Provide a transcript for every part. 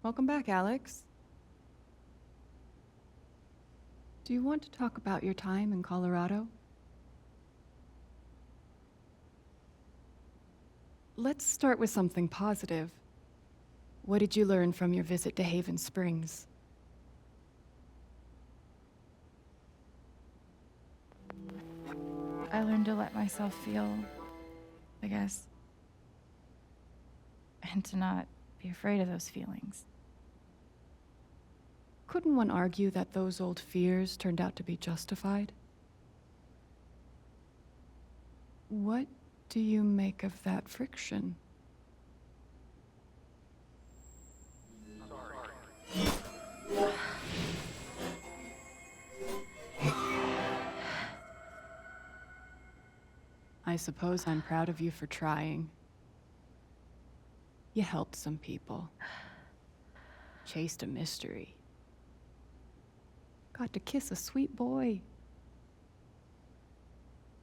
Welcome back, Alex. Do you want to talk about your time in Colorado? Let's start with something positive. What did you learn from your visit to Haven Springs? I learned to let myself feel, I guess, and to not be afraid of those feelings. Couldn't one argue that those old fears turned out to be justified? What do you make of that friction? I suppose I'm proud of you for trying. You helped some people. Chased a mystery. Got to kiss a sweet boy.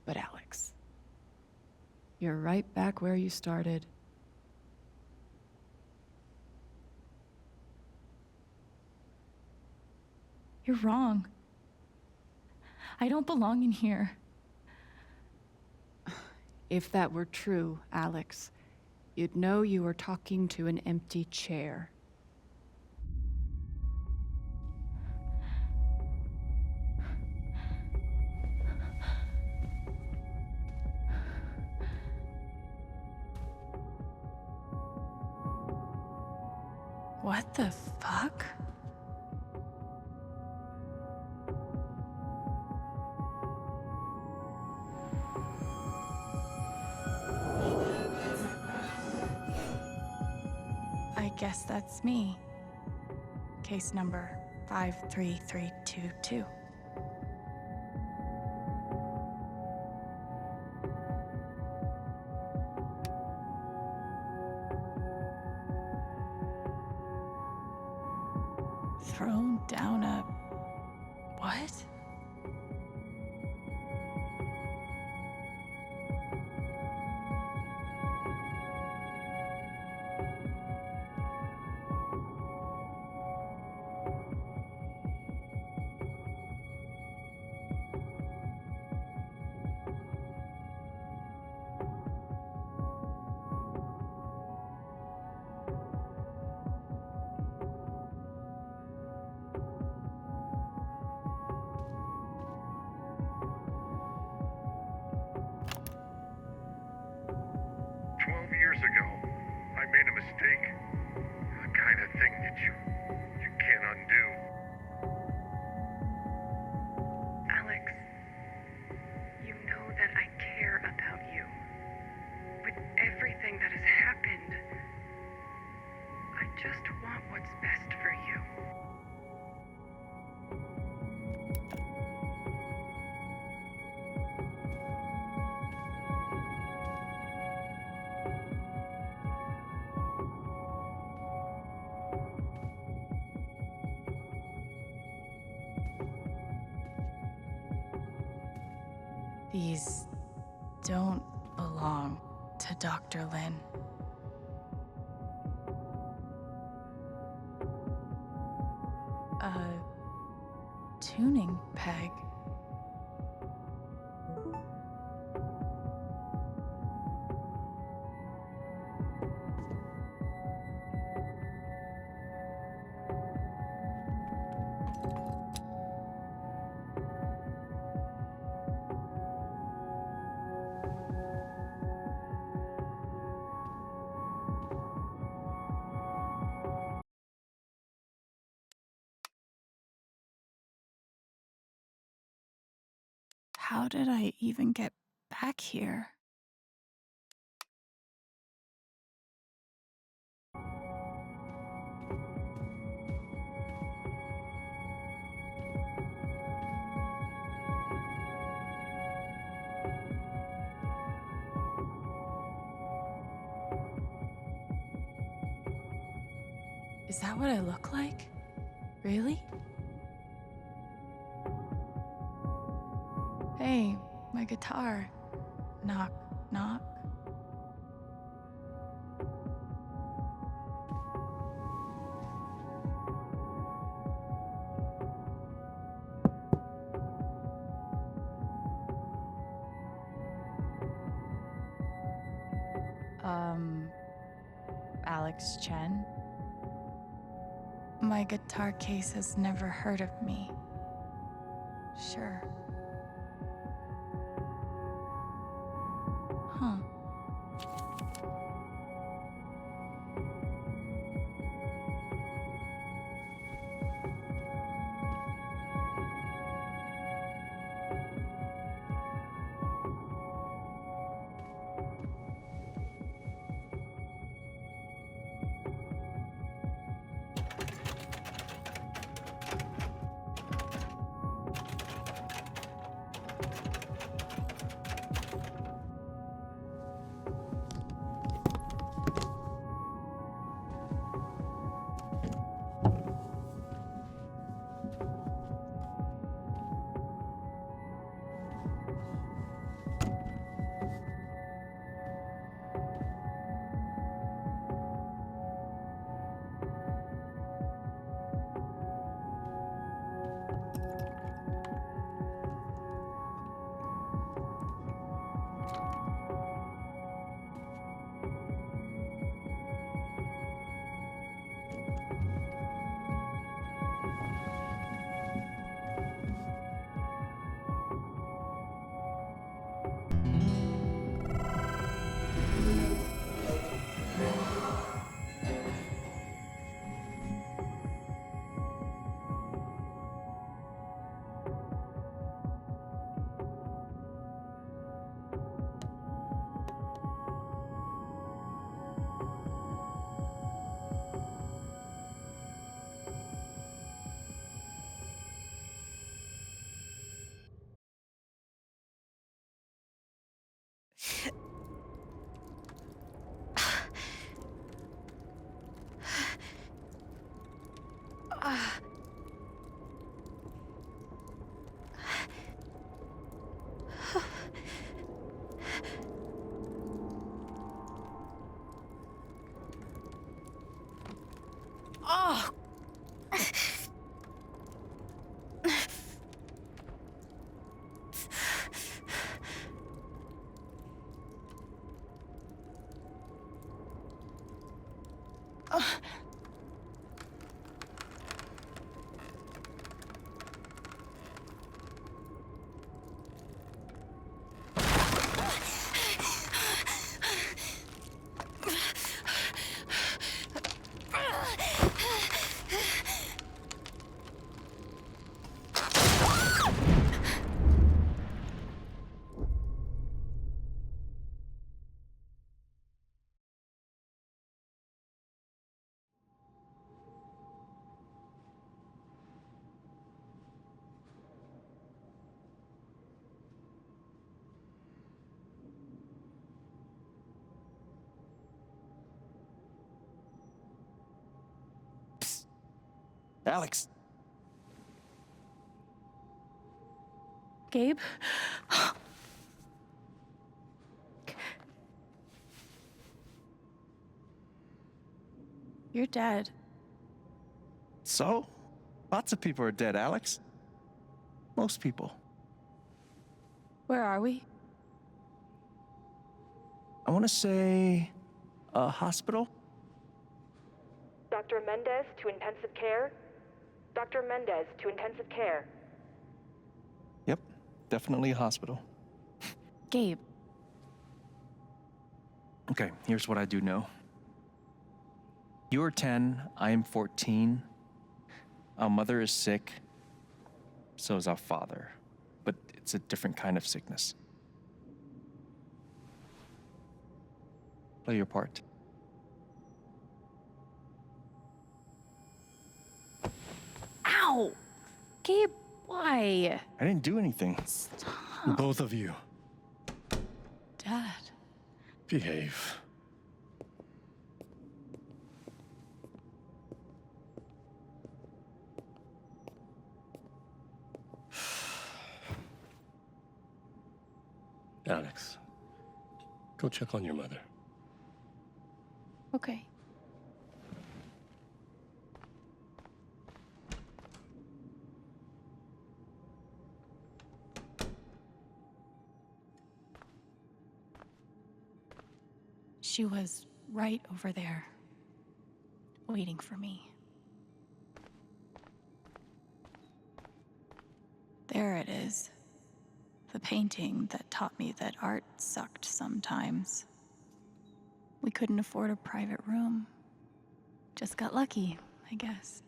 But Alex, you're right back where you started. You're wrong. I don't belong in here. If that were true, Alex, you'd know you were talking to an empty chair. What the fuck? I guess that's me. Case number 53322. Thrown down a... what? Years ago, I made a mistake. The kind of thing that you can't undo. Alex, you know that I care about you. With everything that has happened, I just want what's best for you. These don't belong to Dr. Lin. A tuning peg. How did I even get back here? Is that what I look like? Really? Hey, my guitar. Knock, knock. Alex Chen? My guitar case has never heard of me. Sure. Huh. Oh! Alex! Gabe? You're dead. So? Lots of people are dead, Alex. Most people. Where are we? I want to say a hospital? Dr. Mendez to intensive care? Dr. Mendez to intensive care. Yep, definitely a hospital. Gabe. Okay, here's what I do know. You're 10, I am 14. Our mother is sick. So is our father. But it's a different kind of sickness. Play your part. Ow! Gabe, why? I didn't do anything. Both of you, Dad. behave. Alex, go check on your mother. Okay. She was right over there. waiting for me. There it is. The painting that taught me that art sucked sometimes. We couldn't afford a private room. Just got lucky, I guess.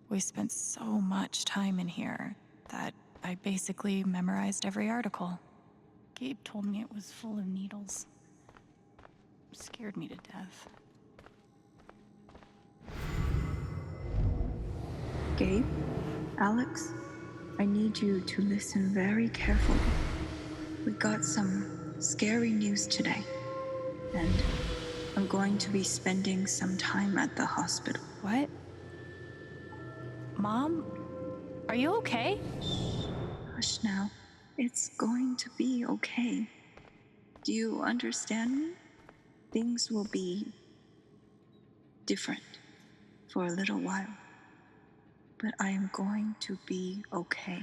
We spent so much time in here that I basically memorized every article. Gabe told me it was full of needles. Scared me to death. Gabe, Alex, I need you to listen very carefully. We got some scary news today, and I'm going to be spending some time at the hospital. What? Mom? Are you okay? Hush now. It's going to be okay. Do you understand me? Things will be different for a little while, but I am going to be okay.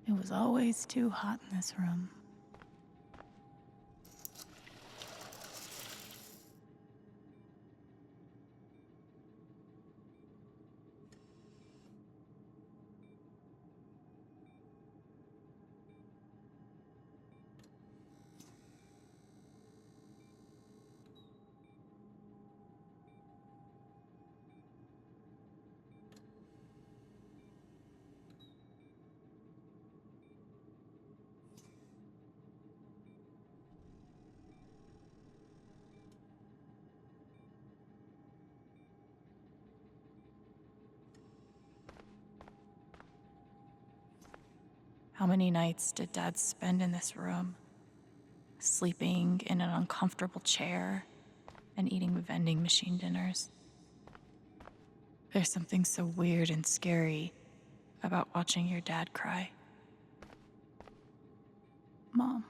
It was always too hot in this room. How many nights did Dad spend in this room? Sleeping in an uncomfortable chair and eating vending machine dinners. There's something so weird and scary about watching your dad cry. Mom.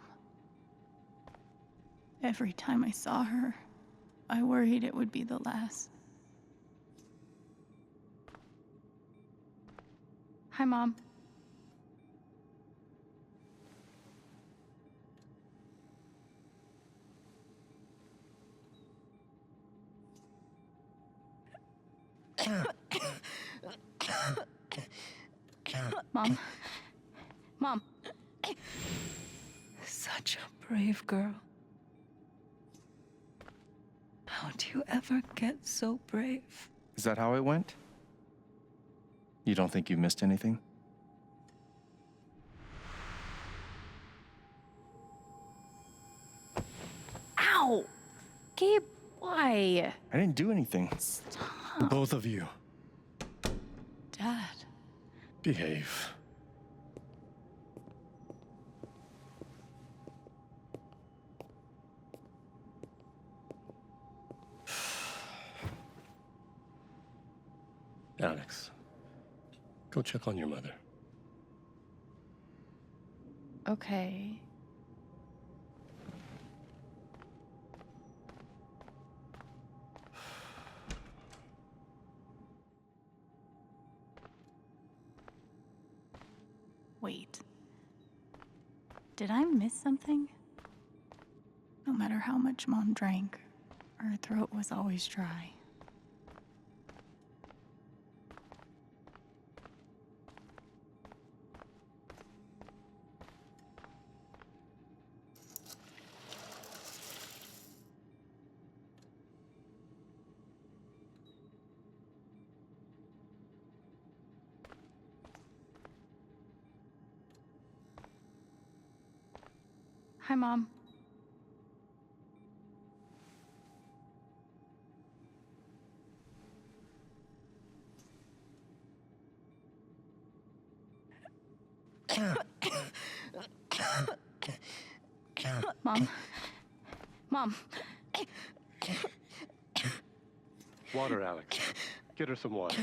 Every time I saw her, I worried it would be the last. Hi, Mom. Mom. Mom. Such a brave girl. How do you ever get so brave? Is that how it went? You don't think you missed anything? Ow! Gabe, why? I didn't do anything. Stop. Both of you, Dad. behave. Alex, go check on your mother. Okay. Wait. Did I miss something? No matter how much Mom drank, her throat was always dry. Hi, Mom. Mom. Mom. Water, Alex. Get her some water.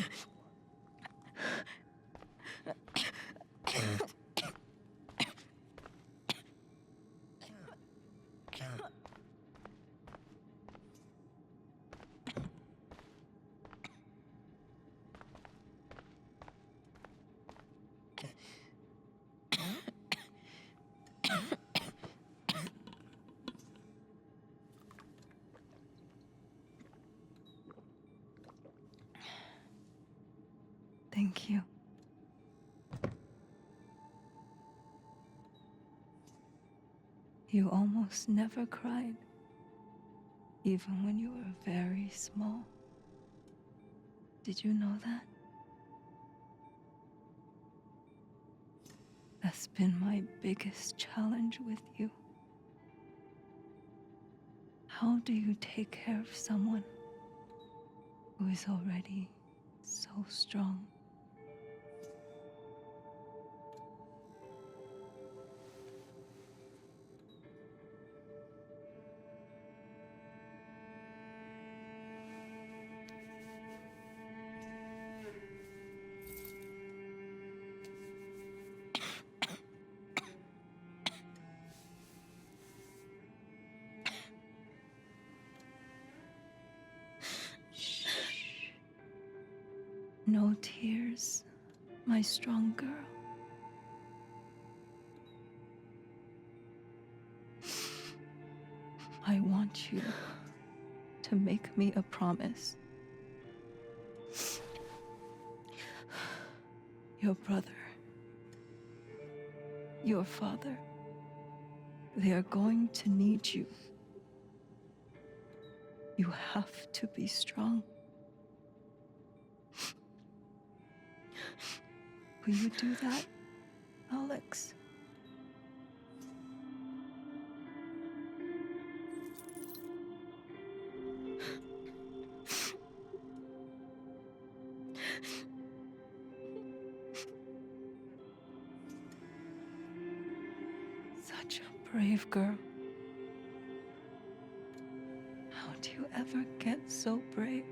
Thank you. You almost never cried, even when you were very small. Did you know that? That's been my biggest challenge with you. How do you take care of someone who is already so strong? No tears, my strong girl. I want you to make me a promise. Your brother, your father, they are going to need you. You have to be strong. Will you do that, Alex? Such a brave girl. How do you ever get so brave?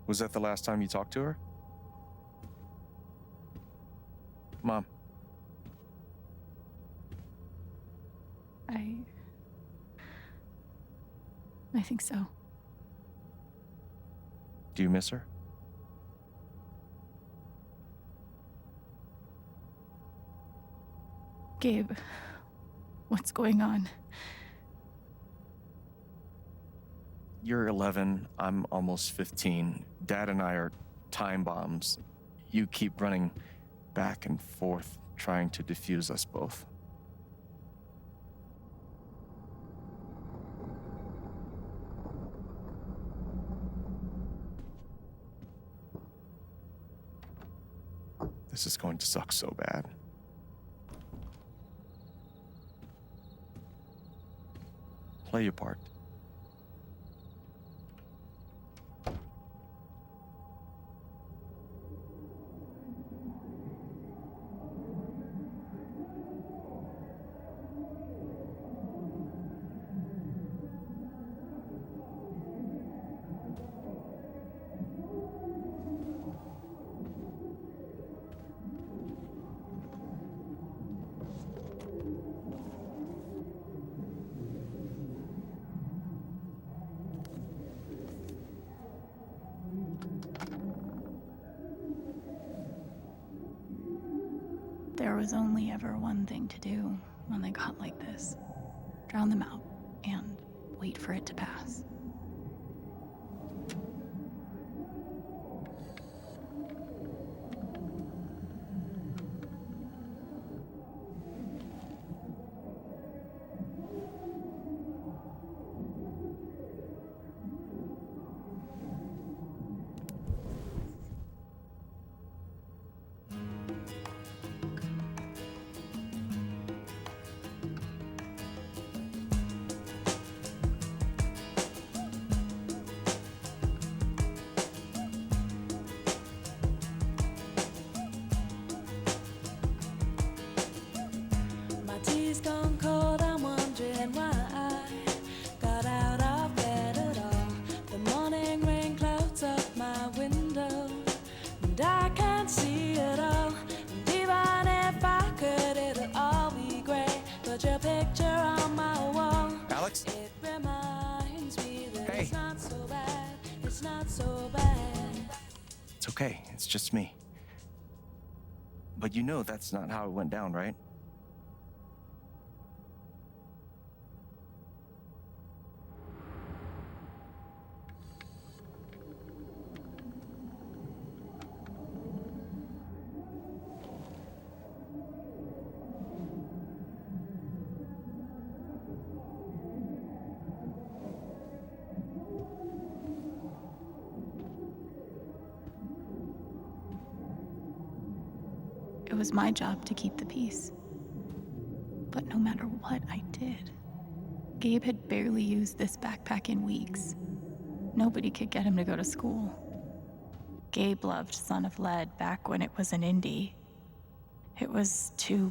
Was that the last time you talked to her? Mom. I think so. Do you miss her? Gabe, what's going on? You're 11, I'm almost 15. Dad and I are time bombs. You keep running back and forth, trying to defuse us both. This is going to suck so bad. Play your part. was only ever one thing to do when they got like this. Drown them out and wait for it to pass. It's okay, it's just me. But you know that's not how it went down, right? It was my job to keep the peace. But no matter what I did, Gabe had barely used this backpack in weeks. Nobody could get him to go to school. Gabe loved Son of Lead back when it was an indie. It was too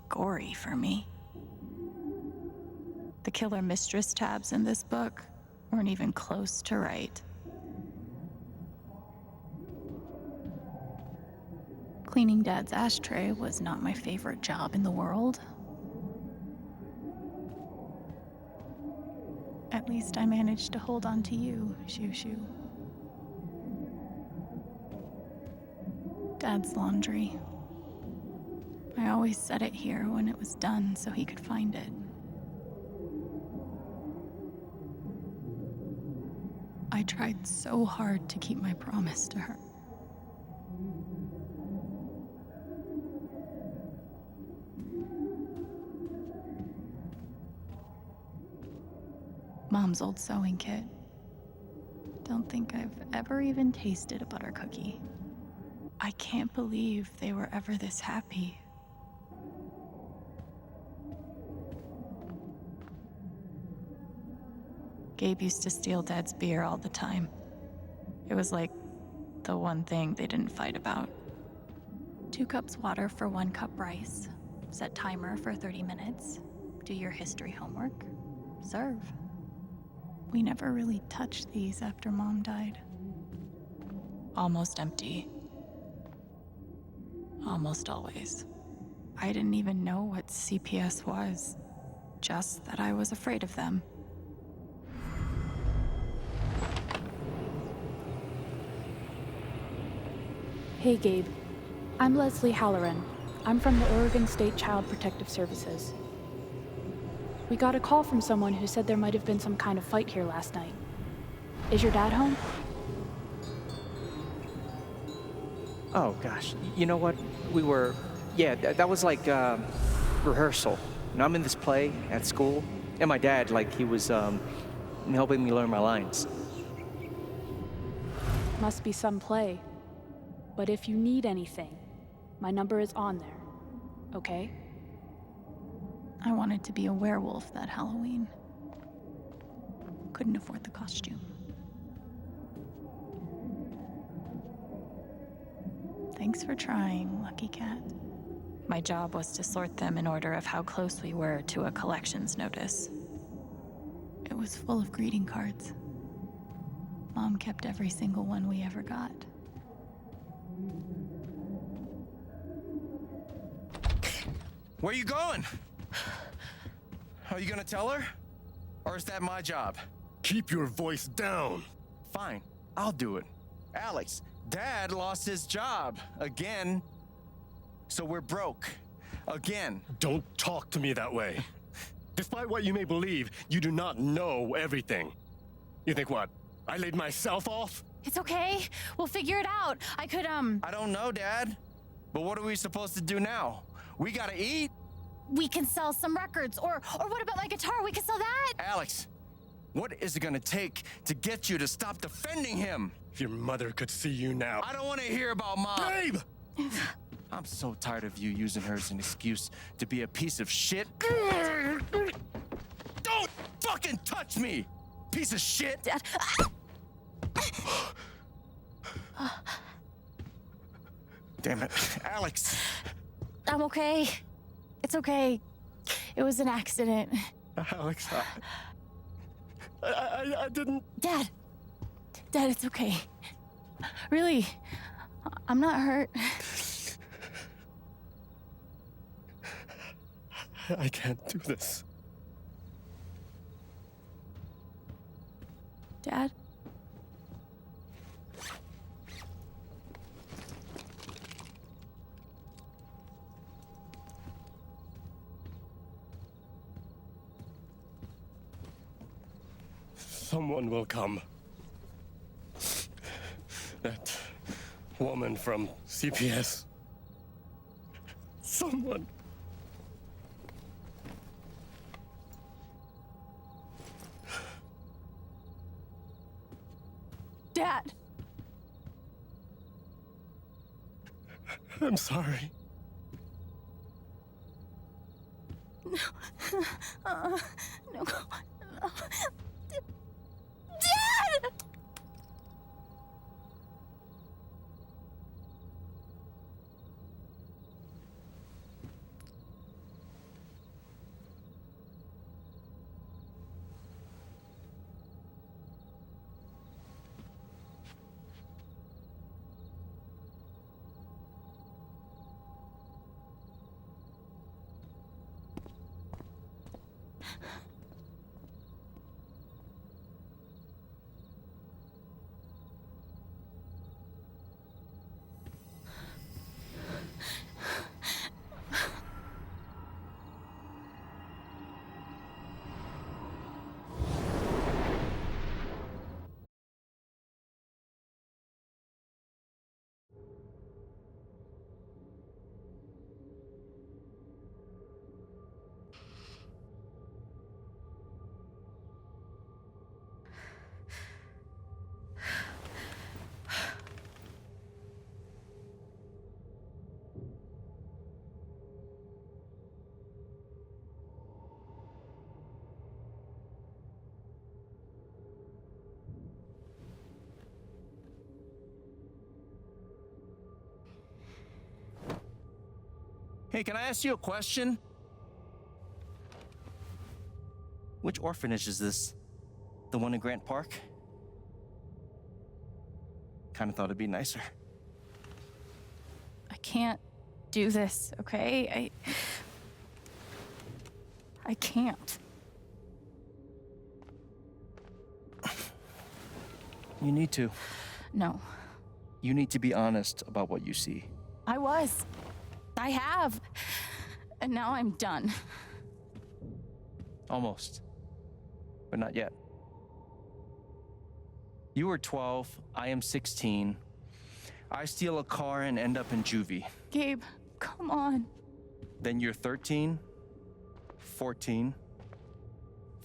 gory for me. The Killer Mistress tabs in this book weren't even close to right. Cleaning Dad's ashtray was not my favorite job in the world. At least I managed to hold on to you, Shoo Shoo. Dad's laundry. I always set it here when it was done so he could find it. I tried so hard to keep my promise to her. Mom's old sewing kit. Don't think I've ever even tasted a butter cookie. I can't believe they were ever this happy. Gabe used to steal Dad's beer all the time. It was like the one thing they didn't fight about. 2 cups water for 1 cup rice. Set timer for 30 minutes. Do your history homework. Serve. We never really touched these after Mom died. Almost empty. Almost always. I didn't even know what CPS was. Just that I was afraid of them. Hey Gabe, I'm Leslie Halloran. I'm from the Oregon State Child Protective Services. We got a call from someone who said there might have been some kind of fight here last night. Is your dad home? Oh gosh, you know what? That was like rehearsal. And I'm in this play at school, and my dad, he was helping me learn my lines. Must be some play. But if you need anything, my number is on there, okay? I wanted to be a werewolf that Halloween. Couldn't afford the costume. Thanks for trying, Lucky Cat. My job was to sort them in order of how close we were to a collections notice. It was full of greeting cards. Mom kept every single one we ever got. Where you going? Are you gonna tell her? Or is that my job? Keep your voice down. Fine, I'll do it. Alex, Dad lost his job again. So we're broke. Again. Don't talk to me that way. Despite what you may believe, you do not know everything. You think what? I laid myself off? It's okay. We'll figure it out. I could, I don't know, Dad. But what are we supposed to do now? We gotta eat. we can sell some records. Or what about my guitar? We can sell that. Alex, what is it gonna take to get you to stop defending him? If your mother could see you now. I don't want to hear about Mom. Gabe! I'm so tired of you using her as an excuse to be a piece of shit. Don't fucking touch me, piece of shit! Dad. Damn it, Alex. I'm okay. It's okay. It was an accident. Alex, I didn't... Dad, it's okay. Really, I'm not hurt. I can't do this. Dad? Someone will come. That woman from CPS. Someone. Dad. I'm sorry. No. No. No. Dad! Hey, can I ask you a question? Which orphanage is this? The one in Grant Park? Kinda thought it'd be nicer. I can't do this, okay? I can't. You need to. No. You need to be honest about what you see. I was. I have. And now I'm done. Almost. But not yet. You were 12, I am 16. I steal a car and end up in juvie. Gabe, come on. Then you're 13, 14,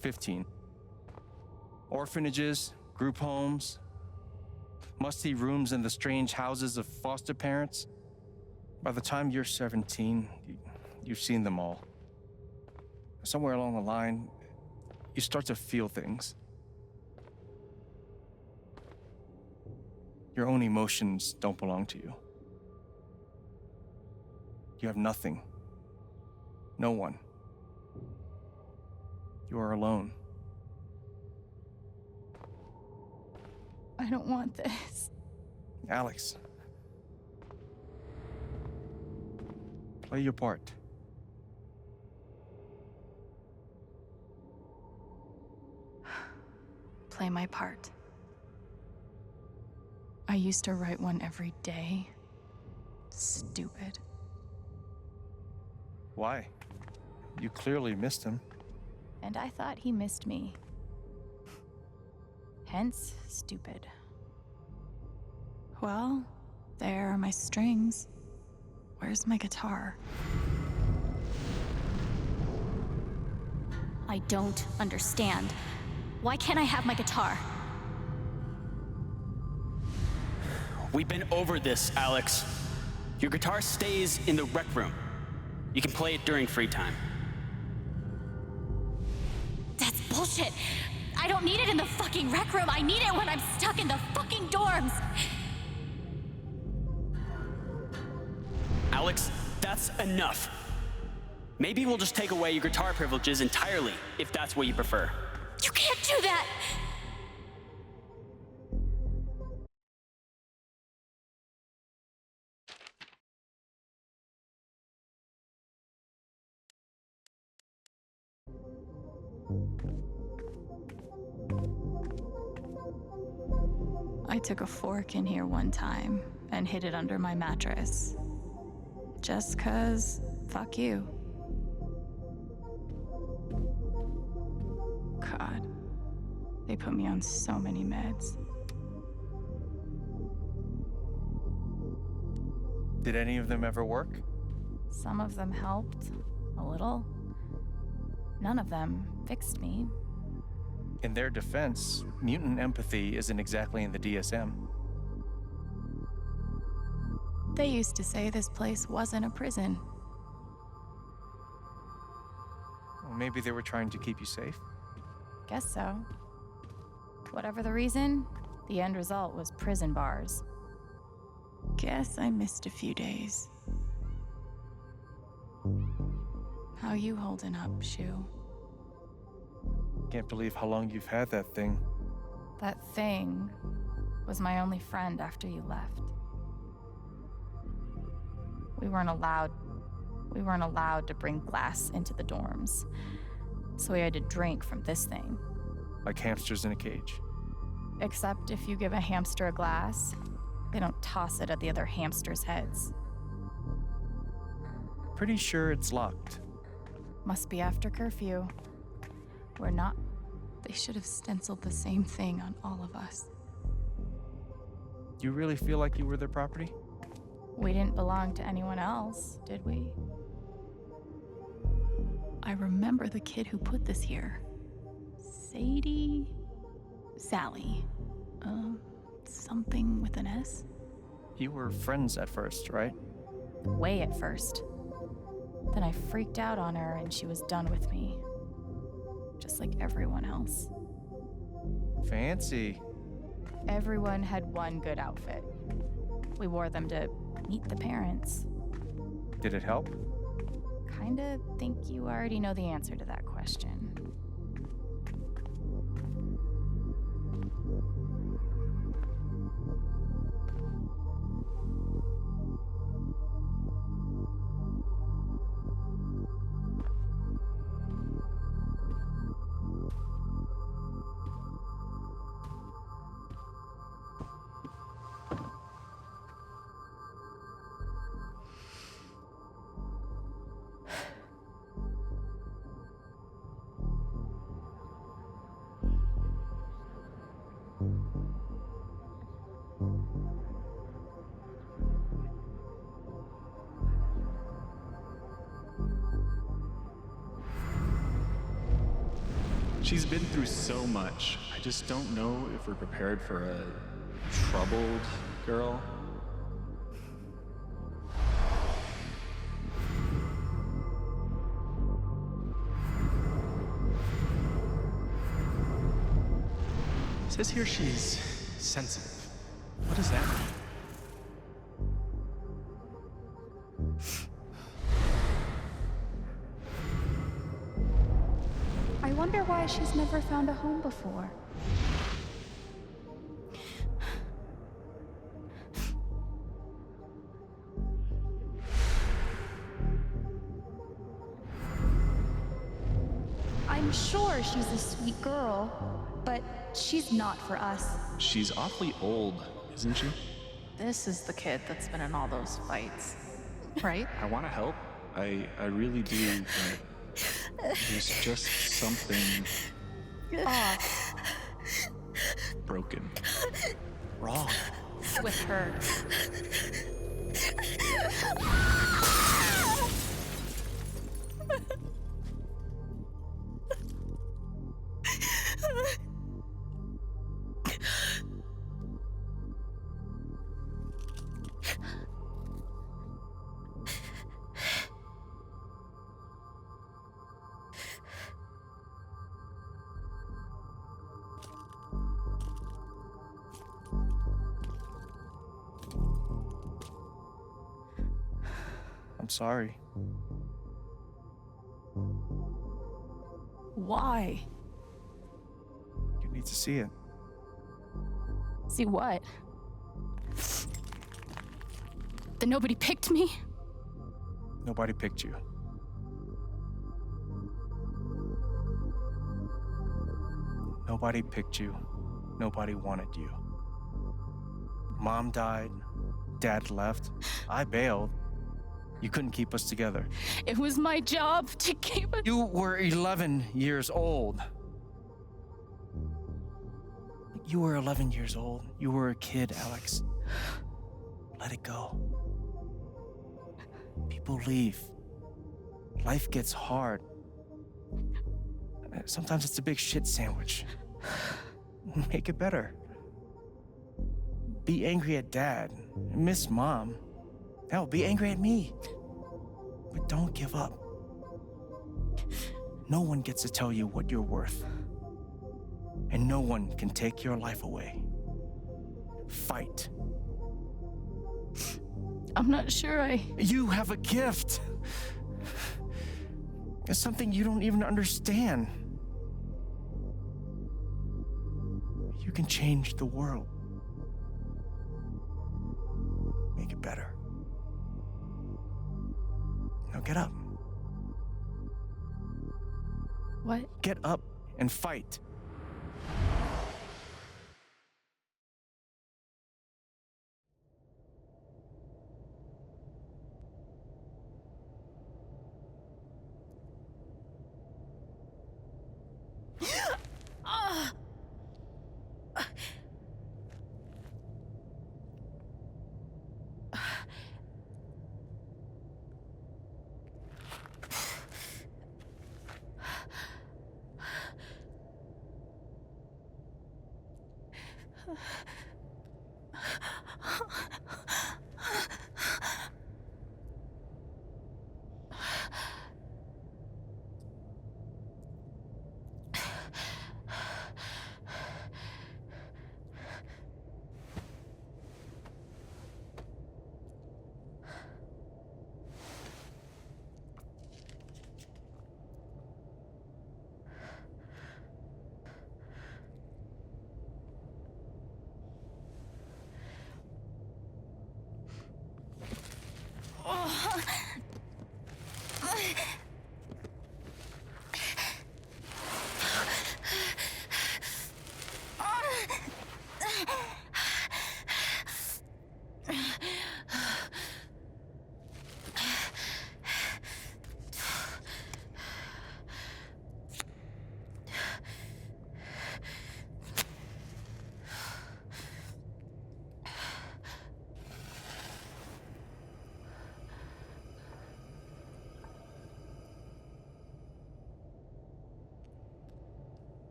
15. Orphanages, group homes, musty rooms in the strange houses of foster parents. By the time you're 17, you've seen them all. Somewhere along the line, you start to feel things. Your own emotions don't belong to you. You have nothing. No one. You are alone. I don't want this. Alex. Play your part. Play my part. I used to write one every day. Stupid. Why? You clearly missed him. And I thought he missed me. Hence, stupid. Well, there are my strings. Where's my guitar? I don't understand. Why can't I have my guitar? We've been over this, Alex. Your guitar stays in the rec room. You can play it during free time. That's bullshit. I don't need it in the fucking rec room. I need it when I'm stuck in the fucking dorms. Alex, that's enough. Maybe we'll just take away your guitar privileges entirely, if that's what you prefer. You can't do that! I took a fork in here one time and hid it under my mattress. Just 'cause, fuck you. God, they put me on so many meds. Did any of them ever work? Some of them helped, a little. None of them fixed me. In their defense, mutant empathy isn't exactly in the DSM. They used to say this place wasn't a prison. Well, maybe they were trying to keep you safe. Guess so. Whatever the reason, the end result was prison bars. Guess I missed a few days. How you holding up, Shu? Can't believe how long you've had that thing. That thing was my only friend after you left. We weren't allowed to bring glass into the dorms. So we had to drink from this thing. Like hamsters in a cage. Except if you give a hamster a glass, they don't toss it at the other hamsters' heads. Pretty sure it's locked. Must be after curfew. We're not. They should have stenciled the same thing on all of us. You really feel like you were their property? We didn't belong to anyone else, did we? I remember the kid who put this here. Sally. Something with an S? You were friends at first, right? Way at first. Then I freaked out on her and she was done with me. Just like everyone else. Fancy. Everyone had one good outfit. We wore them to meet the parents. Did it help? Kinda think you already know the answer to that question. She's been through so much. I just don't know if we're prepared for a troubled girl. It says here she's sensitive. What does that mean? I wonder why she's never found a home before. I'm sure she's a sweet girl, but she's not for us. She's awfully old, isn't she? This is the kid that's been in all those fights, right? I want to help. I really do, but there's just something broken. Wrong. With her. I'm sorry. Why? You need to see it. See what? That nobody picked me? Nobody picked you. Nobody picked you. Nobody wanted you. Mom died. Dad left. I bailed. You couldn't keep us together. It was my job to keep us. You were 11 years old. You were 11 years old. You were a kid, Alex. Let it go. People leave. Life gets hard. Sometimes it's a big shit sandwich. Make it better. Be angry at Dad. Miss Mom. Hell, be angry at me. But don't give up. No one gets to tell you what you're worth. And no one can take your life away. Fight. I'm not sure You have a gift. It's something you don't even understand. You can change the world. Make it better. Now get up. What? Get up and fight.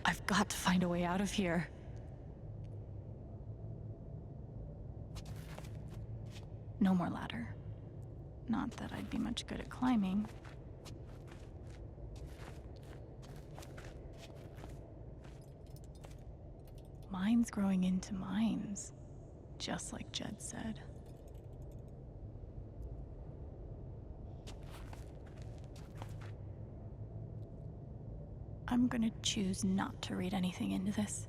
I've got to find a way out of here. No more ladder. Not that I'd be much good at climbing. Mines growing into mines, just like Jed said. I'm gonna choose not to read anything into this.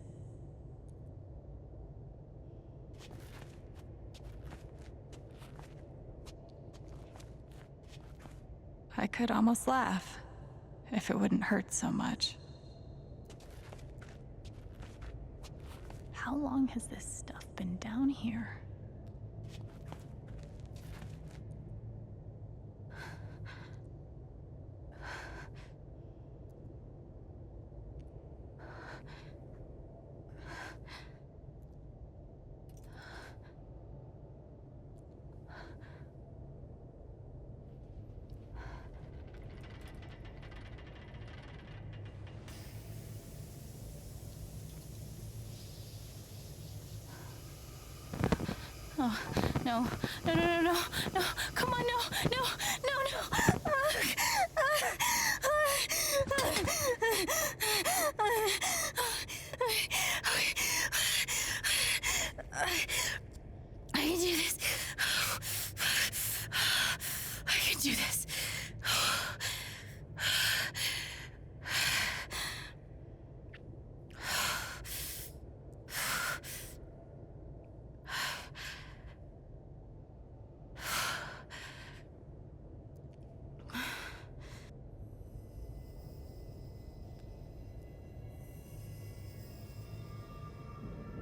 I could almost laugh if it wouldn't hurt so much. How long has this stuff been down here? Oh, no, no, no, no, no, no, come on, no, no, no, no. I can do this. I can do this.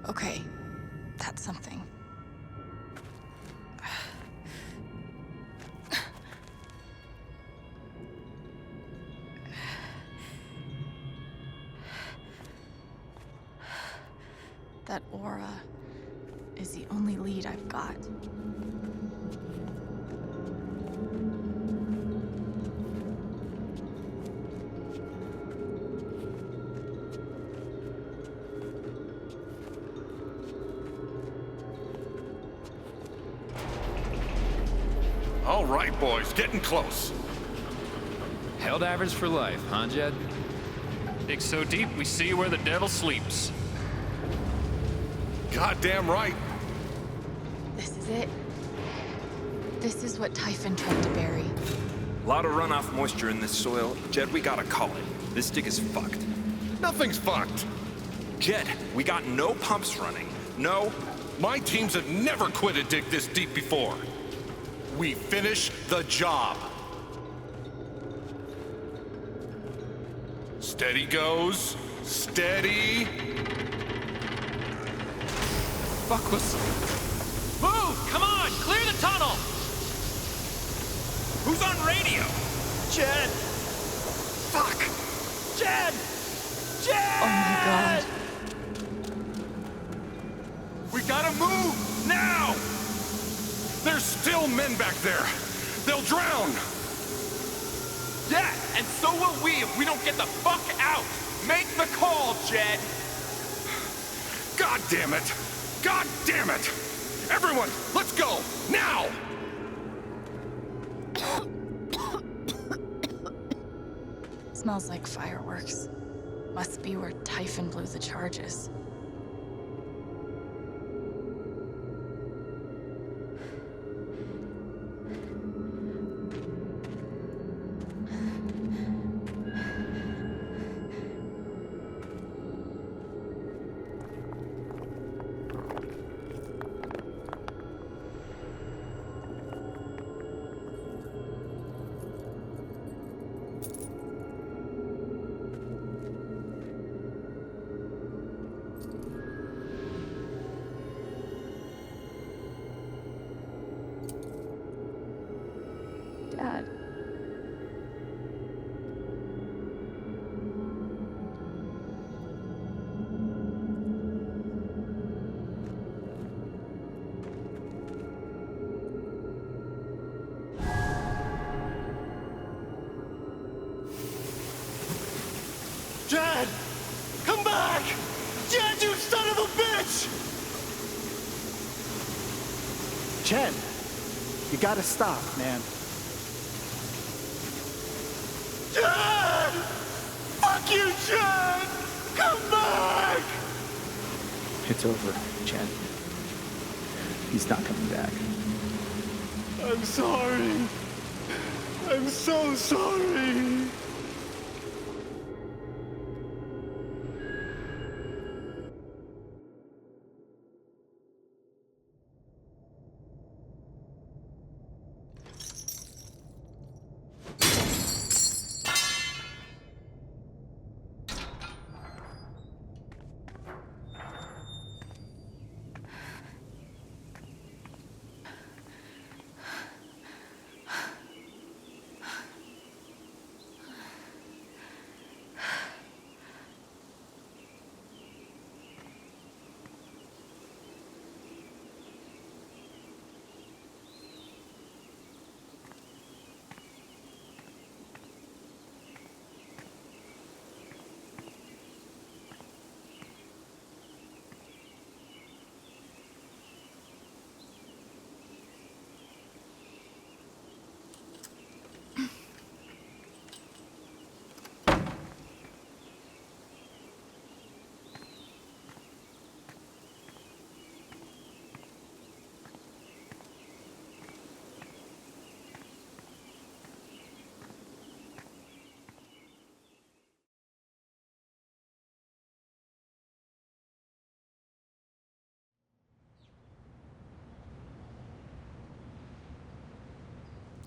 Okay, that's something. That aura is the only lead I've got. All right, boys, getting close. Helldivers for life, huh, Jed? Dig so deep, we see where the devil sleeps. Goddamn right. This is it. This is what Typhon tried to bury. A lot of runoff moisture in this soil. Jed, we gotta call it. This dig is fucked. Nothing's fucked. Jed, we got no pumps running. No. My teams have never quit a dig this deep before. We finish the job. Steady goes. Steady. Fuck was... Move! Come on! Clear the tunnel! Who's on radio? Jed! Fuck! Jed! Jed! Oh my god. We gotta move! Now! There's still men back there. They'll drown. Yeah, and so will we if we don't get the fuck out! Make the call, Jed! God damn it! God damn it! Everyone, let's go! Now! Smells like fireworks. Must be where Typhon blew the charges. Dad. Jed! Come back! Jed, you son of a bitch! Chen, you gotta stop, man. Jed! Fuck you, Jed! Come back! It's over, Chen. He's not coming back. I'm sorry. I'm so sorry.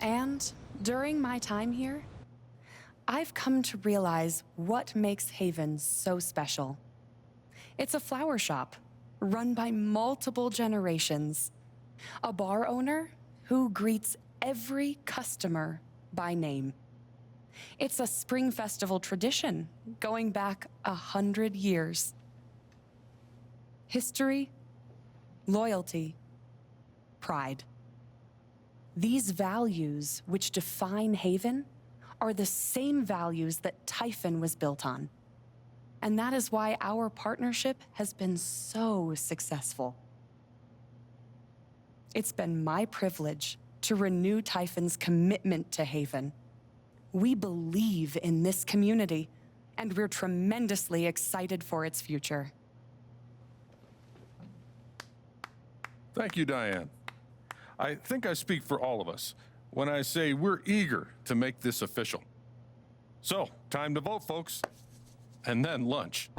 And during my time here, I've come to realize what makes Haven so special. It's a flower shop run by multiple generations. A bar owner who greets every customer by name. It's a spring festival tradition going back 100 years. History, loyalty, pride. These values which define Haven are the same values that Typhon was built on. And that is why our partnership has been so successful. It's been my privilege to renew Typhon's commitment to Haven. We believe in this community, and we're tremendously excited for its future. Thank you, Diane. I think I speak for all of us when I say we're eager to make this official. So, time to vote, folks. And then lunch.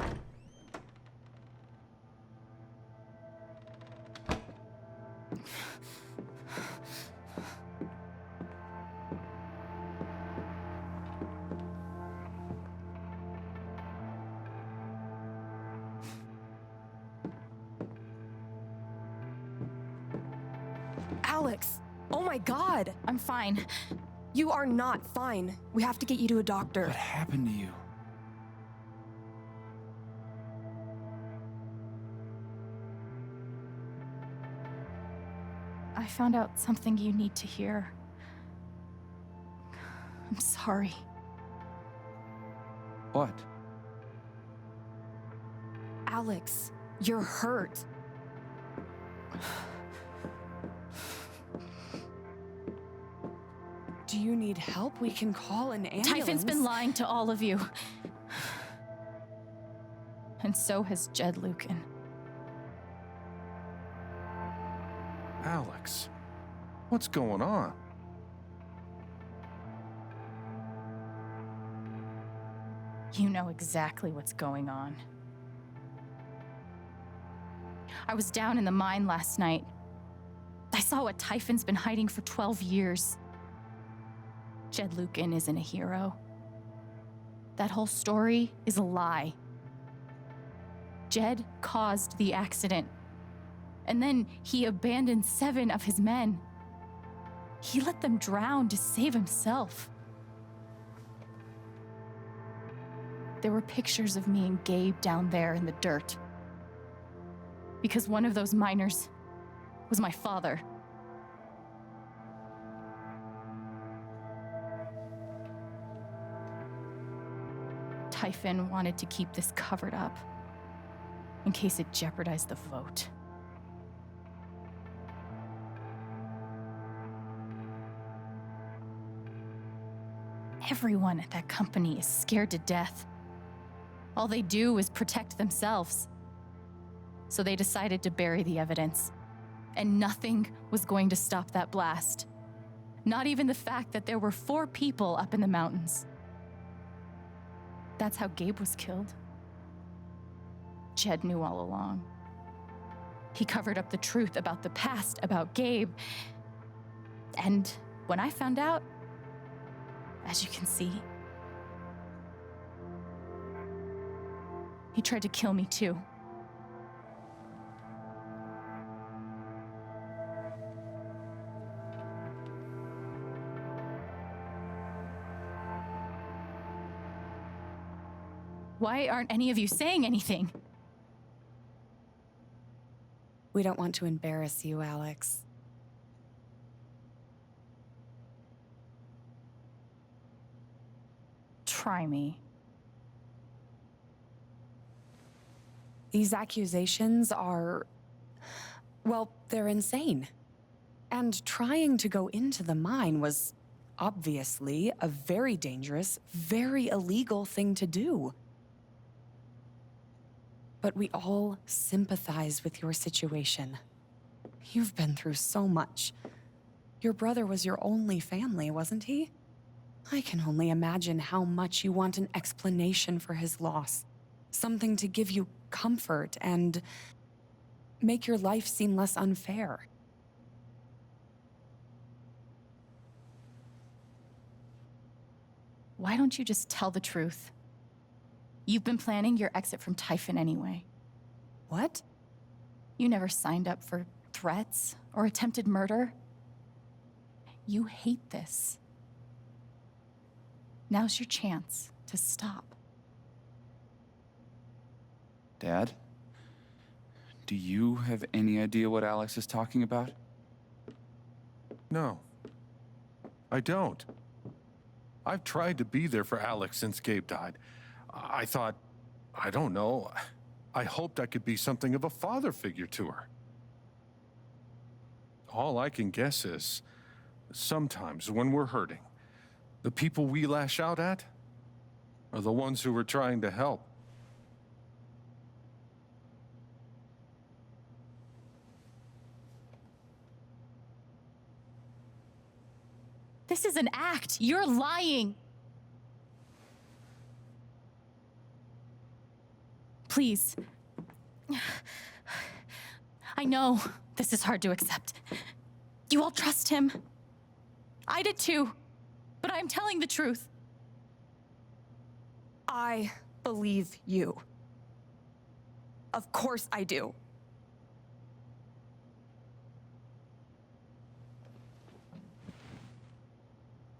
Alex! Oh my God! I'm fine. You are not fine. We have to get you to a doctor. What happened to you? I found out something you need to hear. I'm sorry. What? Alex, you're hurt. Do you need help? We can call an ambulance. Typhon's been lying to all of you. And so has Jed Lucan. Alex, what's going on? You know exactly what's going on. I was down in the mine last night. I saw what Typhon's been hiding for 12 years. Jed Lucan isn't a hero. That whole story is a lie. Jed caused the accident. And then he abandoned 7 of his men. He let them drown to save himself. There were pictures of me and Gabe down there in the dirt. Because one of those miners was my father. Typhon wanted to keep this covered up in case it jeopardized the vote. Everyone at that company is scared to death. All they do is protect themselves. So they decided to bury the evidence. And nothing was going to stop that blast. Not even the fact that there were 4 people up in the mountains. That's how Gabe was killed. Jed knew all along. He covered up the truth about the past, about Gabe. And when I found out, as you can see, he tried to kill me too. Why aren't any of you saying anything? We don't want to embarrass you, Alex. Try me. These accusations are, well, they're insane. And trying to go into the mine was obviously a very dangerous, very illegal thing to do. But we all sympathize with your situation. You've been through so much. Your brother was your only family, wasn't he? I can only imagine how much you want an explanation for his loss. Something to give you comfort and make your life seem less unfair. Why don't you just tell the truth? You've been planning your exit from Typhon anyway. What? You never signed up for threats or attempted murder. You hate this. Now's your chance to stop. Dad? Do you have any idea what Alex is talking about? No, I don't. I've tried to be there for Alex since Gabe died. I thought, I don't know, I hoped I could be something of a father figure to her. All I can guess is, sometimes when we're hurting, the people we lash out at are the ones who we're trying to help. This is an act. You're lying. Please. I know this is hard to accept. You all trust him. I did too, but I'm telling the truth. I believe you. Of course I do.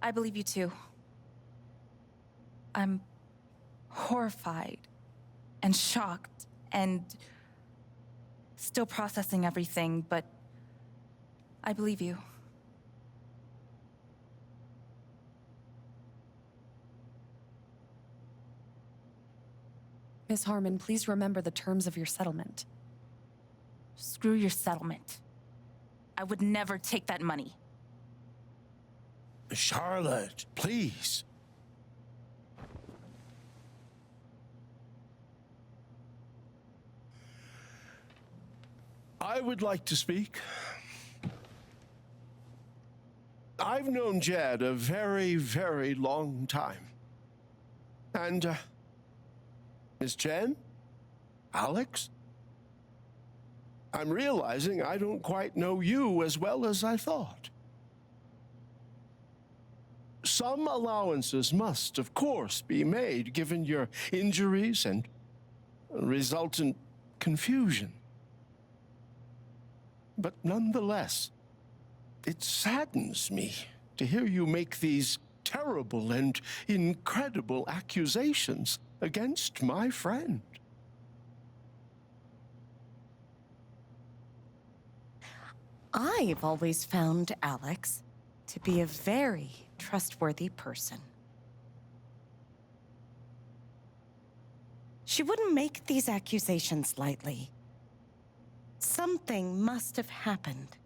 I believe you too. I'm horrified and shocked and still processing everything, but I believe you. Miss Harmon, please remember the terms of your settlement. Screw your settlement. I would never take that money. Charlotte, please. I would like to speak. I've known Jed a very, very long time. And, Miss Chen? Alex? I'm realizing I don't quite know you as well as I thought. Some allowances must, of course, be made given your injuries and resultant confusion. But nonetheless, it saddens me to hear you make these terrible and incredible accusations against my friend. I've always found Alex to be a very trustworthy person. She wouldn't make these accusations lightly. Something must have happened.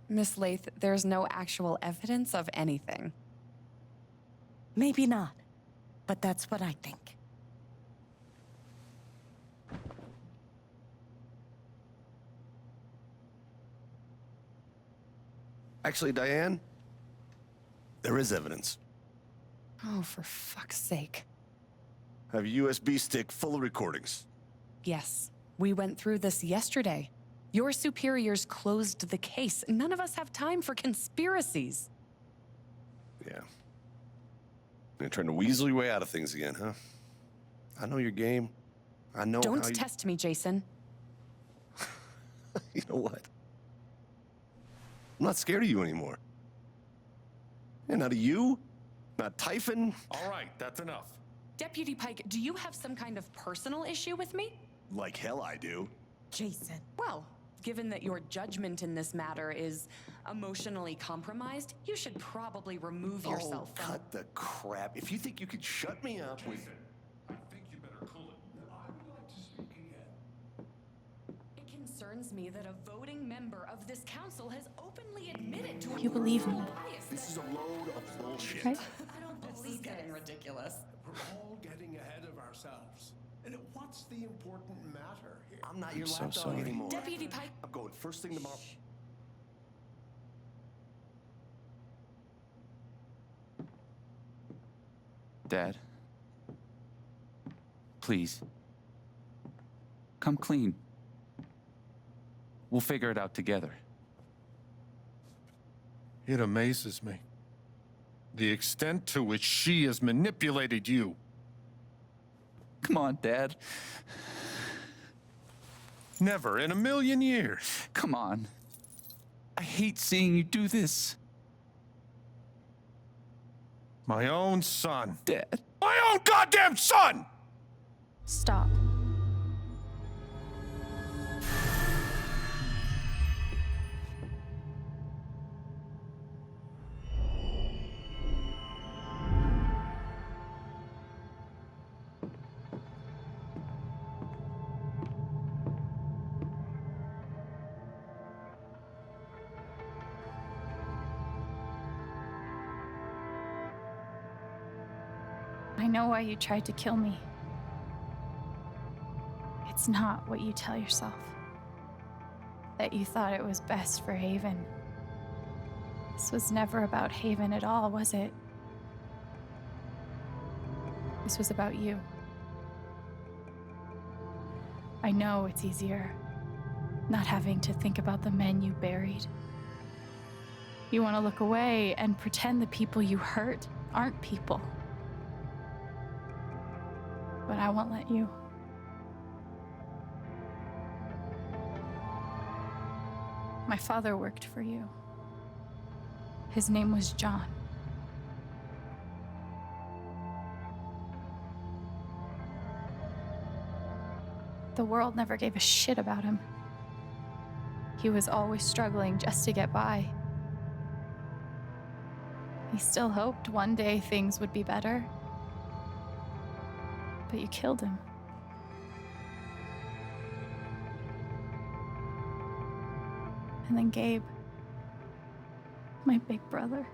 Miss Lath, there's no actual evidence of anything. Maybe not, but that's what I think. Actually, Diane, there is evidence. Oh, for fuck's sake. I have a USB stick full of recordings. Yes, we went through this yesterday. Your superiors closed the case. None of us have time for conspiracies. Yeah. You're trying to weasel your way out of things again, huh? I know your game. I know Don't how you... test me, Jason. You know what? I'm not scared of you anymore. And not of you, not Typhon. All right, that's enough. Deputy Pike, do you have some kind of personal issue with me? Like hell I do. Jason. Well, given that your judgment in this matter is emotionally compromised, you should probably remove yourself from... cut the crap. If you think you could shut me up with... I think you better cool it. I would like to speak again. It concerns me that a voting member of this council has openly admitted to... You believe me. This is a load of bullshit. Right? I don't believe this is getting ridiculous. We're all getting ahead of ourselves. And what's the important matter here? I'm not your so lapdog sorry. anymore. Deputy Pike... I'm going first thing tomorrow. Dad? Please. Come clean. We'll figure it out together. It amazes me. the extent to which she has manipulated you. Come on, Dad. Never in a million years. Come on. I hate seeing you do this. My own son. Dad. My own goddamn son! Stop. I know why you tried to kill me. It's not what you tell yourself. That you thought it was best for Haven. This was never about Haven at all, was it? This was about you. I know it's easier not having to think about the men you buried. You want to look away and pretend the people you hurt aren't people. But I won't let you. My father worked for you. His name was John. The world never gave a shit about him. He was always struggling just to get by. He still hoped one day things would be better. But you killed him. And then Gabe, my big brother.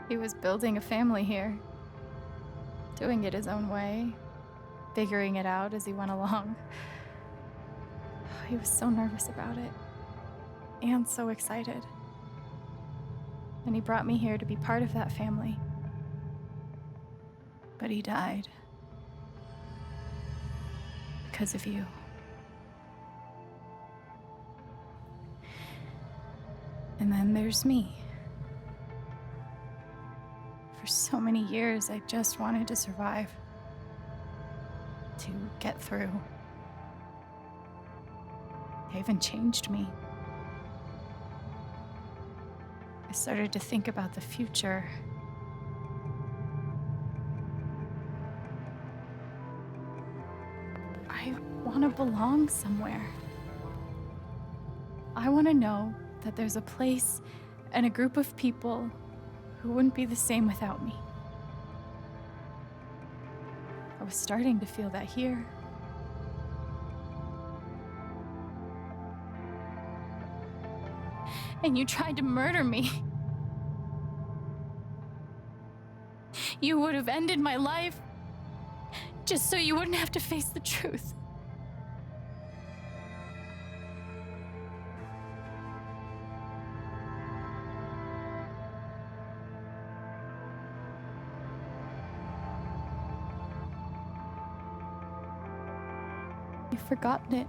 He was building a family here, doing it his own way, figuring it out as he went along. He was so nervous about it, and so excited. And he brought me here to be part of that family. But he died. Because of you. And then there's me. For so many years, I just wanted to survive. To get through. Haven changed me. I started to think about the future. I want to belong somewhere. I want to know that there's a place and a group of people who wouldn't be the same without me. I was starting to feel that here. And you tried to murder me. You would have ended my life just so you wouldn't have to face the truth. You've forgotten it,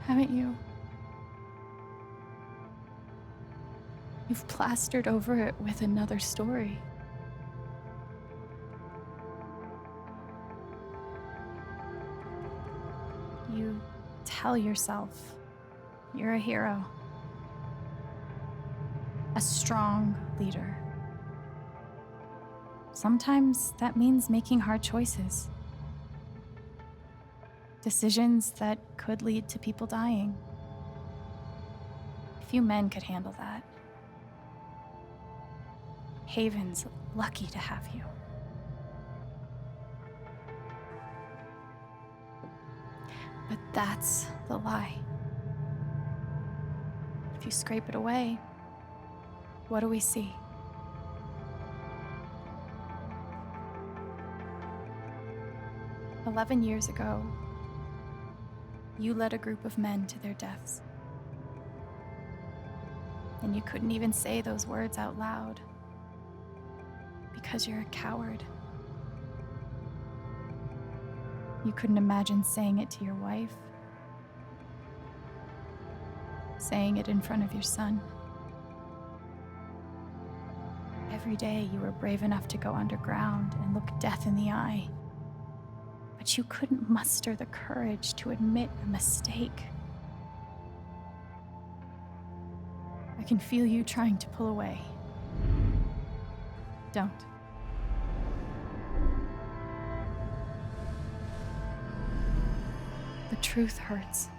haven't you? You've plastered over it with another story. You tell yourself you're a hero, a strong leader. Sometimes that means making hard choices. Decisions that could lead to people dying. Few men could handle that. Haven's lucky to have you. But that's the lie. If you scrape it away, what do we see? "11 years ago, you led a group of men to their deaths. And you couldn't even say those words out loud. Because you're a coward. You couldn't imagine saying it to your wife. saying it in front of your son. Every day you were brave enough to go underground and look death in the eye. But you couldn't muster the courage to admit a mistake. I can feel you trying to pull away. Don't. The truth hurts.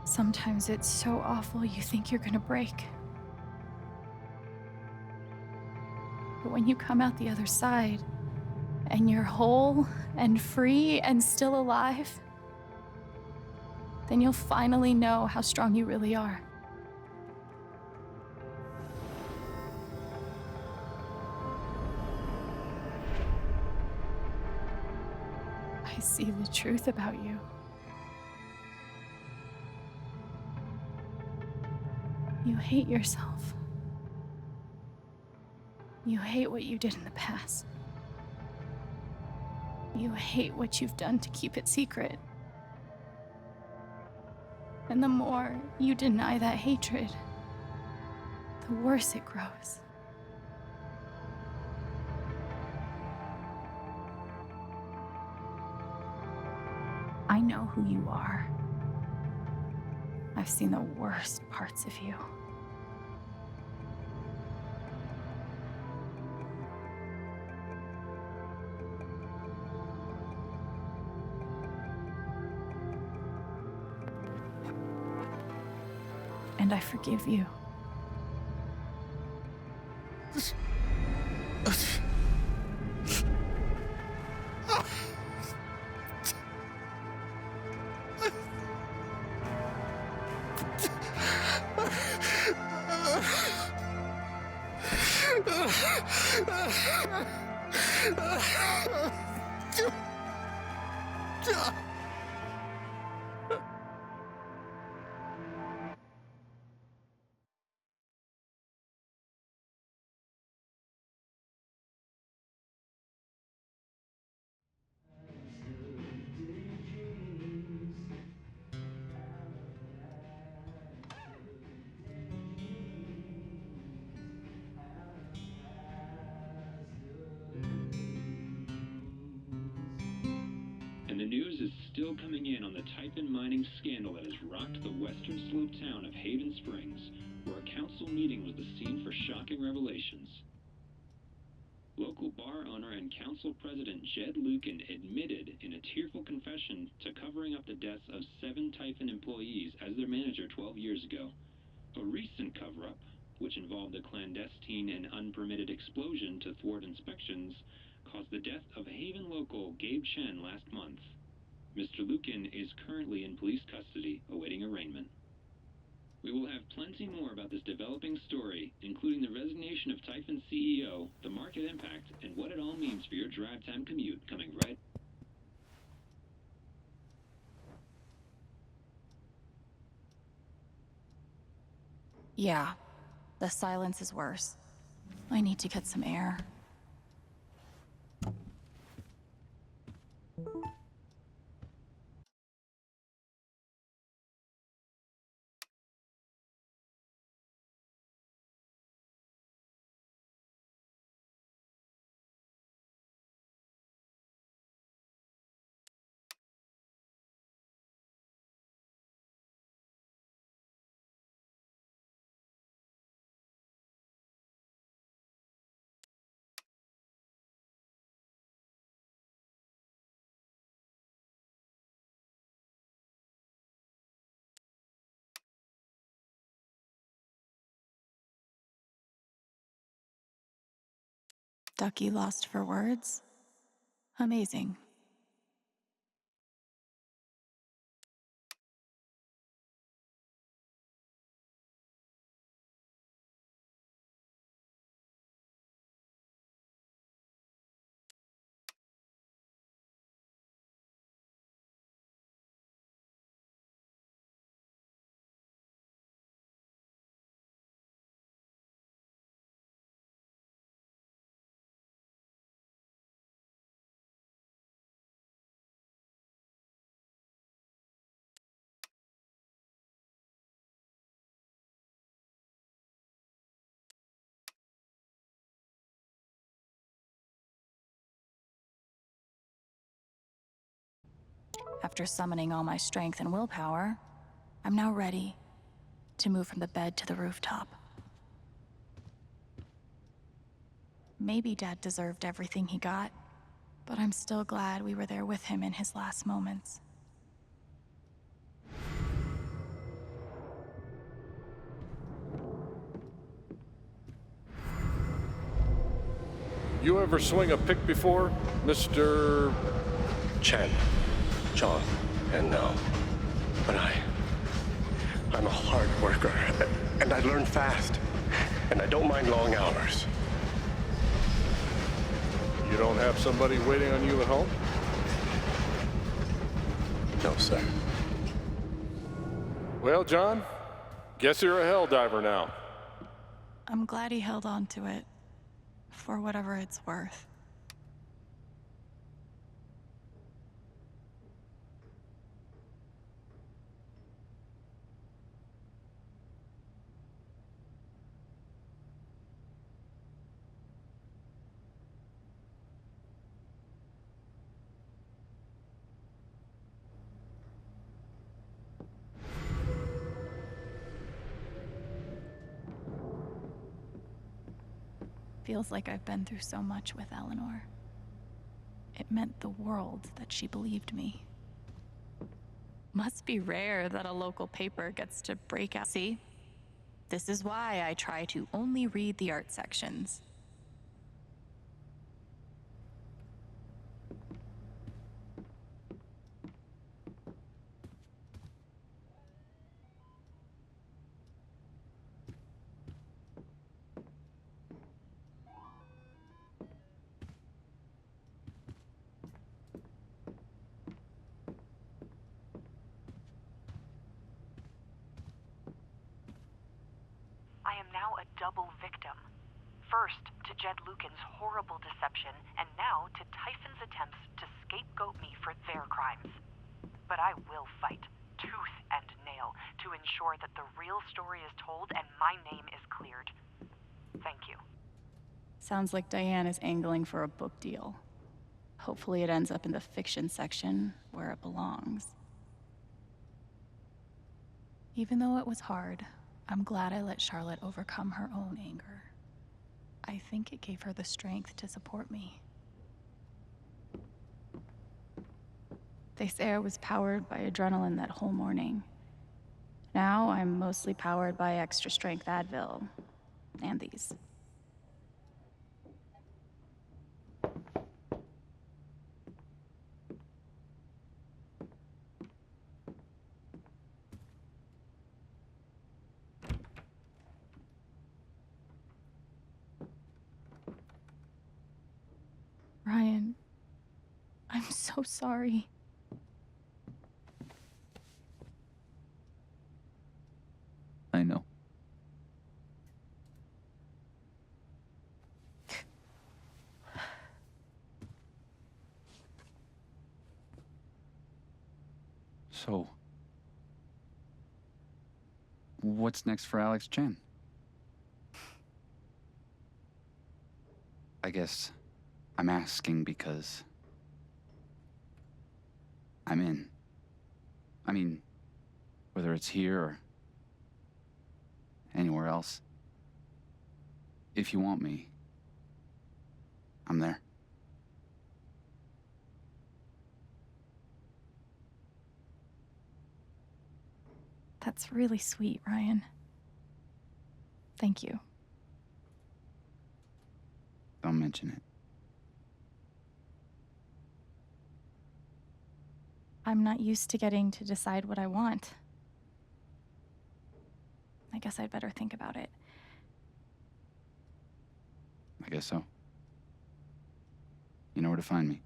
Sometimes it's so awful you think you're gonna break. But when you come out the other side, and you're whole and free and still alive, then you'll finally know how strong you really are. I see the truth about you. You hate yourself. You hate what you did in the past. You hate what you've done to keep it secret. And the more you deny that hatred, the worse it grows. I know who you are. I've seen the worst parts of you. And I forgive you. And the news is still coming in on the Typhon mining scandal that has rocked the western slope town of Haven Springs, where a council meeting was the scene for shocking revelations. Local bar owner and council president Jed Lucan admitted in a tearful confession to covering up the deaths of 7 Typhon employees as their manager 12 years ago. A recent cover-up, which involved a clandestine and unpermitted explosion to thwart inspections, caused the death of Haven local Gabe Chen last month. Mr. Lucan is currently in police custody, awaiting arraignment. We will have plenty more about this developing story, including the resignation of Typhon CEO, the market impact, and what it all means for your drive time commute, coming right. Yeah, the silence is worse. I need to get some air. Ducky lost for words? Amazing. After summoning all my strength and willpower, I'm now ready to move from the bed to the rooftop. Maybe Dad deserved everything he got, but I'm still glad we were there with him in his last moments. You ever swing a pick before, Mr. Chen, John, and no. But I'm a hard worker, and I learn fast, and I don't mind long hours. You don't have somebody waiting on you at home? No, sir. Well, John, guess you're a hell diver now. I'm glad he held on to it, for whatever it's worth. Feels like I've been through so much with Eleanor. It meant the world that she believed me. Must be rare that a local paper gets to break out. See? This is why I try to only read the art sections. I am now a double victim. First, to Jed Lucan's horrible deception, and now to Tyson's attempts to scapegoat me for their crimes. But I will fight, tooth and nail, to ensure that the real story is told and my name is cleared. Thank you. Sounds like Diane is angling for a book deal. Hopefully it ends up in the fiction section, where it belongs. Even though it was hard, I'm glad I let Charlotte overcome her own anger. I think it gave her the strength to support me. They say I was powered by adrenaline that whole morning. Now I'm mostly powered by extra strength Advil and these. Ryan, I'm so sorry. I know. So, what's next for Alex Chen? I guess I'm asking because I'm in. I mean, whether it's here or anywhere else. If you want me, I'm there. That's really sweet, Ryan. Thank you. Don't mention it. I'm not used to getting to decide what I want. I guess I'd better think about it. I guess so. You know where to find me.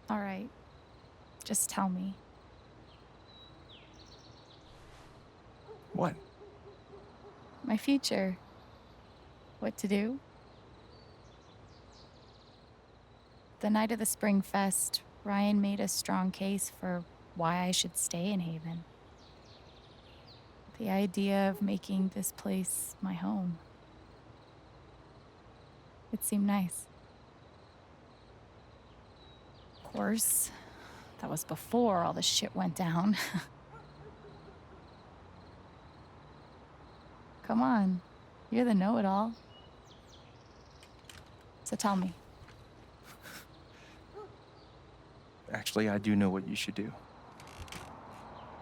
All right. Just tell me. What? My future. What to do? The night of the Spring Fest, Ryan made a strong case for why I should stay in Haven. The idea of making this place my home. It seemed nice. Of course, that was before all the shit went down. Come on, you're the know-it-all. So tell me. Actually, I do know what you should do.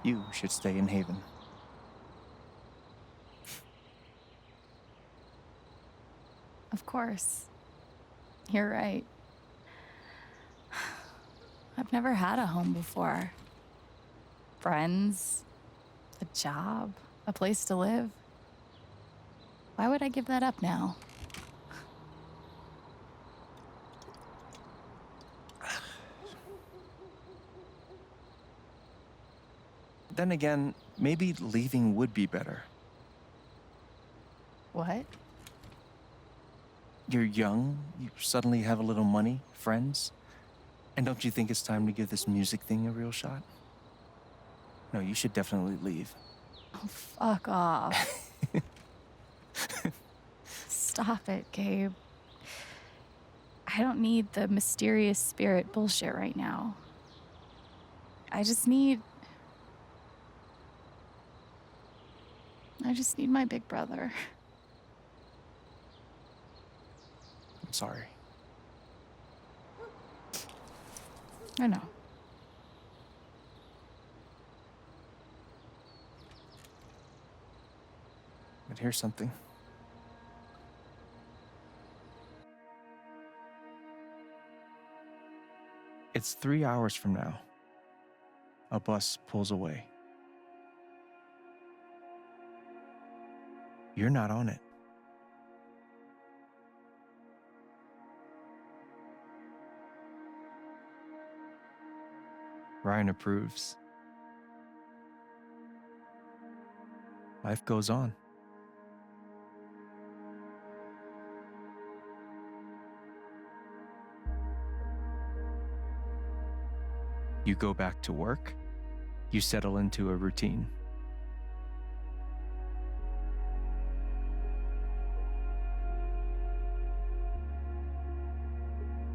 You should stay in Haven. Of course. You're right. I've never had a home before. Friends, a job, a place to live. Why would I give that up now? Then again, maybe leaving would be better. What? You're young, you suddenly have a little money, friends. And don't you think it's time to give this music thing a real shot? No, you should definitely leave. Oh, fuck off. Stop it, Gabe. I don't need the mysterious spirit bullshit right now. I just need my big brother. I'm sorry. I know. But here's something. It's 3 hours from now. A bus pulls away. You're not on it. Ryan approves. Life goes on. You go back to work. You settle into a routine.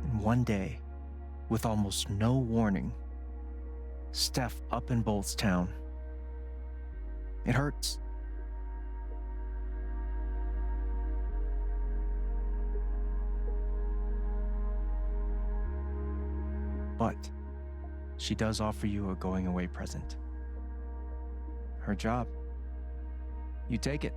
And one day, with almost no warning, Steph up and bolts town. It hurts. But she does offer you a going away present. Her job. You take it.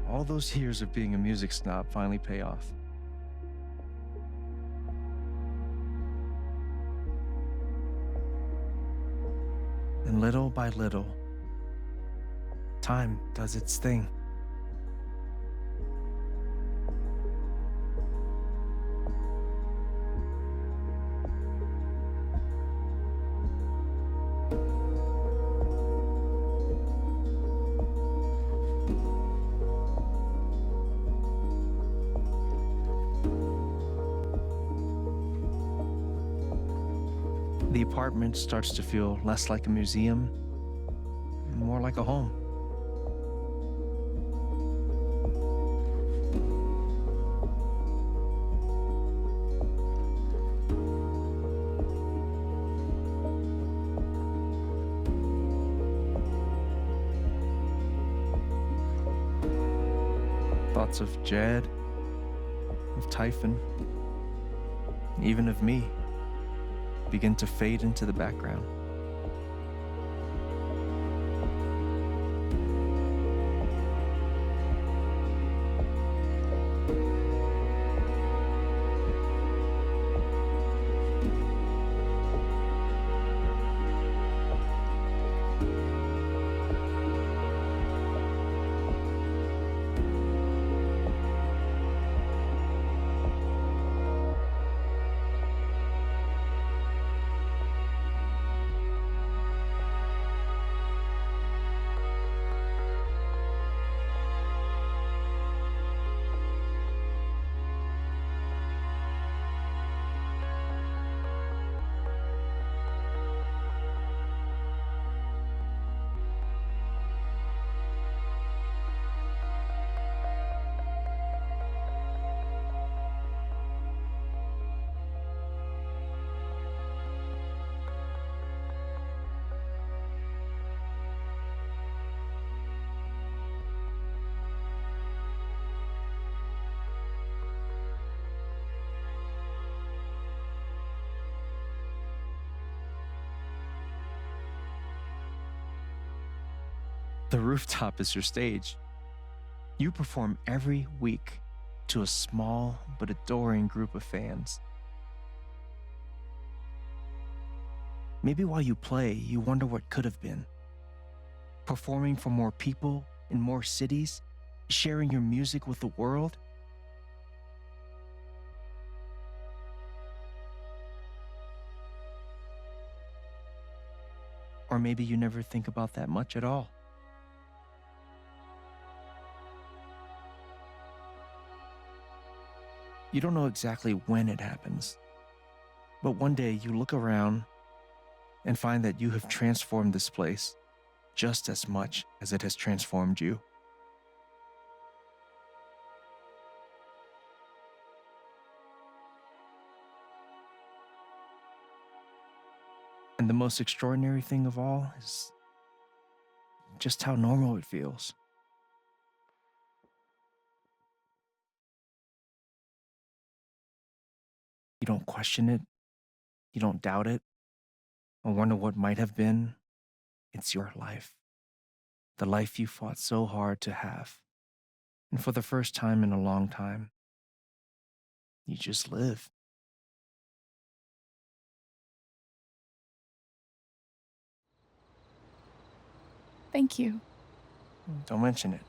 All those years of being a music snob finally pay off. And little by little, time does its thing. The apartment starts to feel less like a museum, and more like a home. Thoughts of Jed, of Typhon, even of me begin to fade into the background. The rooftop is your stage. You perform every week to a small but adoring group of fans. Maybe while you play, you wonder what could have been. Performing for more people in more cities, sharing your music with the world. Or maybe you never think about that much at all. You don't know exactly when it happens, but one day you look around and find that you have transformed this place just as much as it has transformed you. And the most extraordinary thing of all is just how normal it feels. You don't question it, you don't doubt it, or wonder what might have been. It's your life. The life you fought so hard to have. And for the first time in a long time, you just live. Thank you. Don't mention it.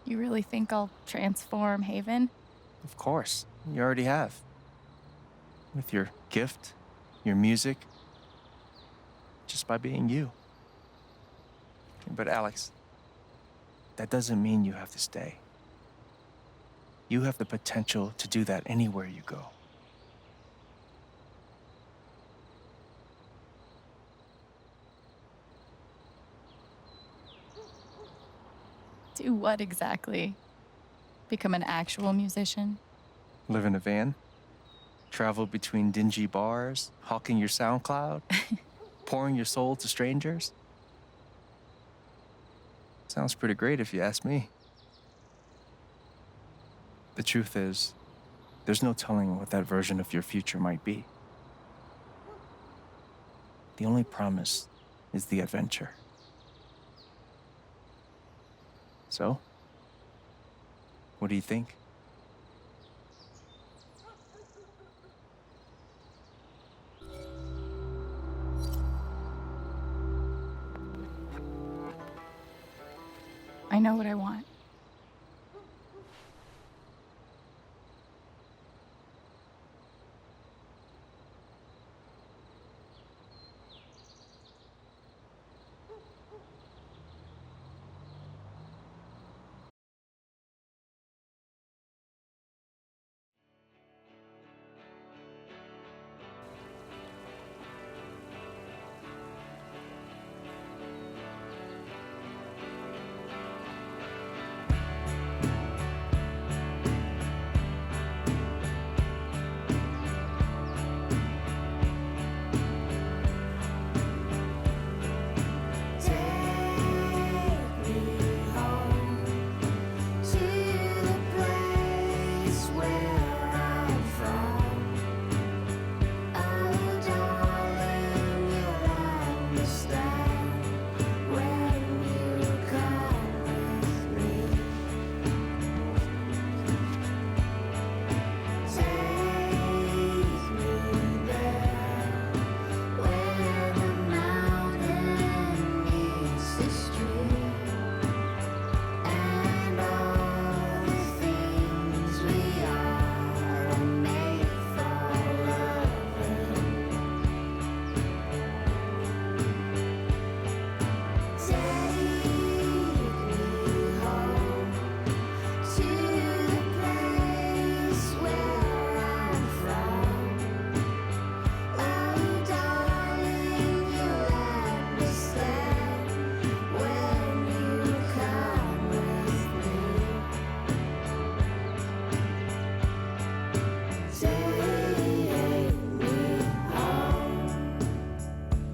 You really think I'll transform Haven? Of course, you already have. With your gift, your music, just by being you. But Alex, that doesn't mean you have to stay. You have the potential to do that anywhere you go. Do what exactly? Become an actual musician? Live in a van, travel between dingy bars, hawking your SoundCloud, pouring your soul to strangers. Sounds pretty great if you ask me. The truth is, there's no telling what that version of your future might be. The only promise is the adventure. So, what do you think? I know what I want.